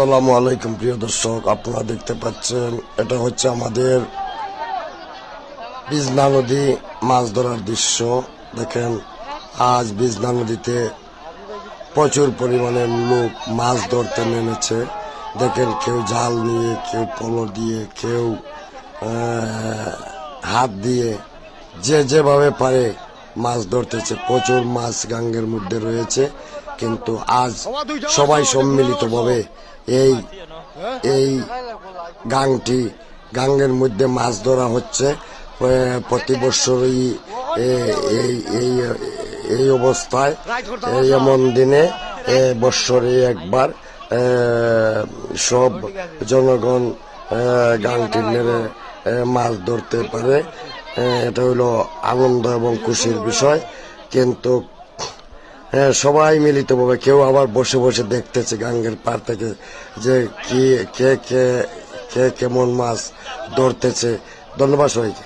আসসালামু আলাইকুম প্রিয় দর্শক, আপনারা দেখতে পাচ্ছেন এটা হচ্ছে আমাদের বিজনা নদী মাছ ধরার দৃশ্য। দেখেন, আজ বিজনা নদীতে প্রচুর পরিমাণে লোক মাছ ধরতে নেমেছে। দেখেন, কেউ জাল নিয়ে, কেউ পলো দিয়ে, কেউ হাত দিয়ে, যে যেভাবে পারে মাছ ধরতেছে। প্রচুর মাছ গাঙ্গের মধ্যে রয়েছে, কিন্তু আজ সবাই সম্মিলিতভাবে এই গাঙ্গের মধ্যে মাছ ধরা হচ্ছে। প্রতি বছরই এই অবস্থায় এমন দিনে বৎসরে একবার সব জনগণ গাংটি মেরে মাছ ধরতে পারে। এটা হলো আনন্দ এবং খুশির বিষয়। কিন্তু সবাই মিলিতভাবে, কেউ আবার বসে বসে দেখতেছে গাঙ্গের পাড় থেকে যে কে কেমন মাছ ধরতেছে। ধন্যবাদ সবাইকে।